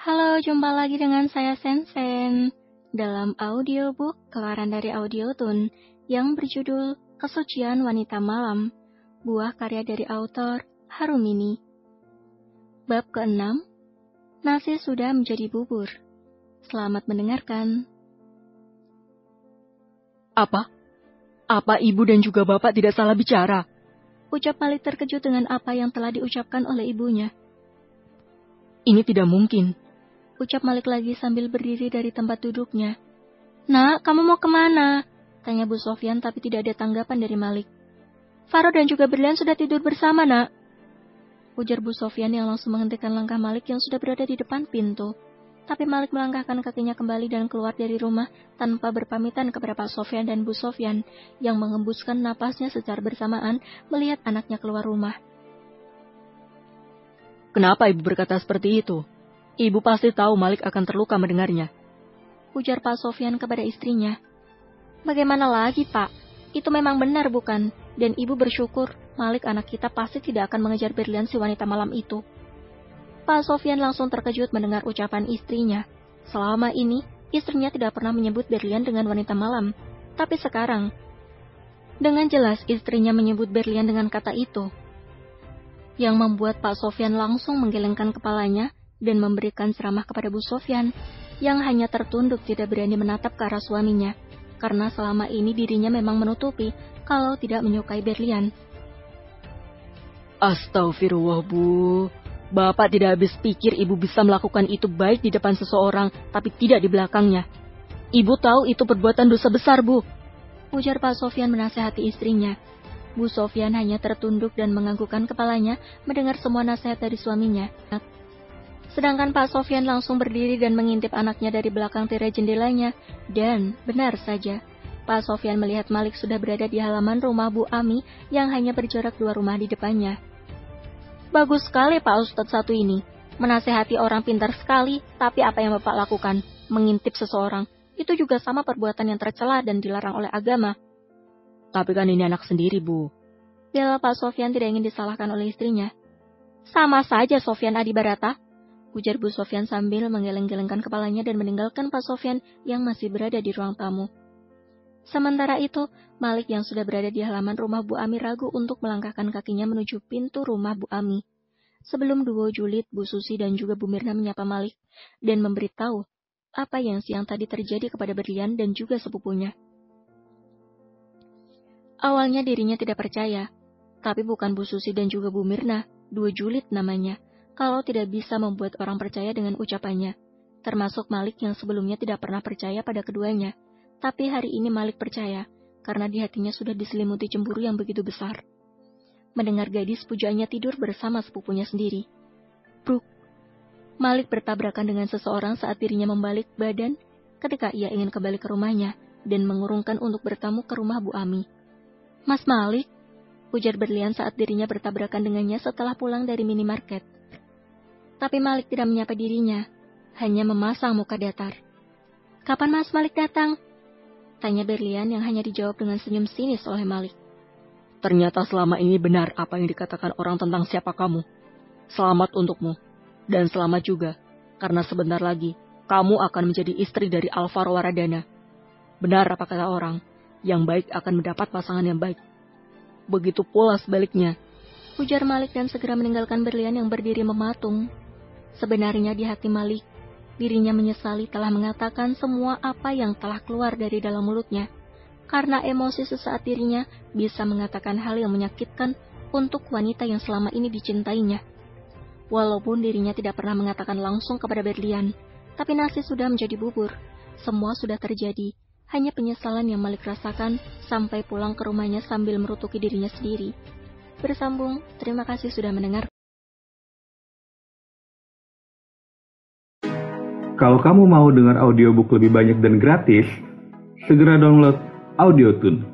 Halo, jumpa lagi dengan saya Sensen dalam audiobook keluaran dari Audiotun yang berjudul Kesucian Wanita Malam, buah karya dari autor Harumini. Bab ke-6, Nasi Sudah Menjadi Bubur. Selamat mendengarkan. Apa ibu dan juga bapak tidak salah bicara? Ucap Malik terkejut dengan apa yang telah diucapkan oleh ibunya. Ini tidak mungkin. Ucap Malik lagi sambil berdiri dari tempat duduknya. Nak, kamu mau kemana? Tanya Bu Sofyan tapi tidak ada tanggapan dari Malik. Faro dan juga Berlian sudah tidur bersama, nak. Ujar Bu Sofyan yang langsung menghentikan langkah Malik yang sudah berada di depan pintu. Tapi Malik melangkahkan kakinya kembali dan keluar dari rumah tanpa berpamitan kepada Pak Sofyan dan Bu Sofyan yang mengembuskan napasnya secara bersamaan melihat anaknya keluar rumah. Kenapa ibu berkata seperti itu? Ibu pasti tahu Malik akan terluka mendengarnya. Ujar Pak Sofyan kepada istrinya. Bagaimana lagi, Pak? Itu memang benar, bukan? Dan ibu bersyukur Malik anak kita pasti tidak akan mengejar Berlian si wanita malam itu. Pak Sofyan langsung terkejut mendengar ucapan istrinya. Selama ini, istrinya tidak pernah menyebut Berlian dengan wanita malam. Tapi sekarang, dengan jelas istrinya menyebut Berlian dengan kata itu. Yang membuat Pak Sofyan langsung menggelengkan kepalanya dan memberikan ceramah kepada Bu Sofyan, yang hanya tertunduk tidak berani menatap ke arah suaminya, karena selama ini dirinya memang menutupi kalau tidak menyukai Berlian. Astagfirullah, Bu. Bapak tidak habis pikir ibu bisa melakukan itu baik di depan seseorang, tapi tidak di belakangnya. Ibu tahu itu perbuatan dosa besar, Bu. Ujar Pak Sofyan menasihati istrinya. Bu Sofyan hanya tertunduk dan menganggukkan kepalanya mendengar semua nasihat dari suaminya. Sedangkan Pak Sofyan langsung berdiri dan mengintip anaknya dari belakang tirai jendelanya. Dan benar saja, Pak Sofyan melihat Malik sudah berada di halaman rumah Bu Ami yang hanya berjarak 2 rumah di depannya. Bagus sekali Pak Ustadz satu ini. Menasehati orang pintar sekali, tapi apa yang Bapak lakukan? Mengintip seseorang. Itu juga sama perbuatan yang tercela dan dilarang oleh agama. Tapi kan ini anak sendiri, Bu. Bila Pak Sofyan tidak ingin disalahkan oleh istrinya. Sama saja Sofyan Adibarata. Ujar Bu Sofyan sambil menggeleng-gelengkan kepalanya dan meninggalkan Pak Sofyan yang masih berada di ruang tamu. Sementara itu, Malik yang sudah berada di halaman rumah Bu Ami ragu untuk melangkahkan kakinya menuju pintu rumah Bu Ami. Sebelum duo julid, Bu Susi dan juga Bu Mirna menyapa Malik dan memberitahu apa yang siang tadi terjadi kepada Berlian dan juga sepupunya. Awalnya dirinya tidak percaya, tapi bukan Bu Susi dan juga Bu Mirna, duo julid namanya, kalau tidak bisa membuat orang percaya dengan ucapannya, termasuk Malik yang sebelumnya tidak pernah percaya pada keduanya. Tapi hari ini Malik percaya, karena di hatinya sudah diselimuti cemburu yang begitu besar. Mendengar gadis pujaannya tidur bersama sepupunya sendiri. Bruk! Malik bertabrakan dengan seseorang saat dirinya membalik badan ketika ia ingin kembali ke rumahnya dan mengurungkan untuk bertamu ke rumah Bu Ami. Mas Malik, ujar Berlian saat dirinya bertabrakan dengannya setelah pulang dari minimarket. Tapi Malik tidak menyapa dirinya, hanya memasang muka datar. Kapan Mas Malik datang? Tanya Berlian yang hanya dijawab dengan senyum sinis oleh Malik. Ternyata selama ini benar apa yang dikatakan orang tentang siapa kamu. Selamat untukmu. Dan selamat juga, karena sebentar lagi, kamu akan menjadi istri dari Alvaro Waradana. Benar apa kata orang, yang baik akan mendapat pasangan yang baik. Begitu pula sebaliknya. Ujar Malik dan segera meninggalkan Berlian yang berdiri mematung. Sebenarnya di hati Malik, dirinya menyesali telah mengatakan semua apa yang telah keluar dari dalam mulutnya. Karena emosi sesaat dirinya bisa mengatakan hal yang menyakitkan untuk wanita yang selama ini dicintainya. Walaupun dirinya tidak pernah mengatakan langsung kepada Berlian, tapi nasi sudah menjadi bubur. Semua sudah terjadi, hanya penyesalan yang Malik rasakan sampai pulang ke rumahnya sambil merutuki dirinya sendiri. Bersambung, terima kasih sudah mendengar. Kalau kamu mau dengar audiobook lebih banyak dan gratis, segera download Audiotun.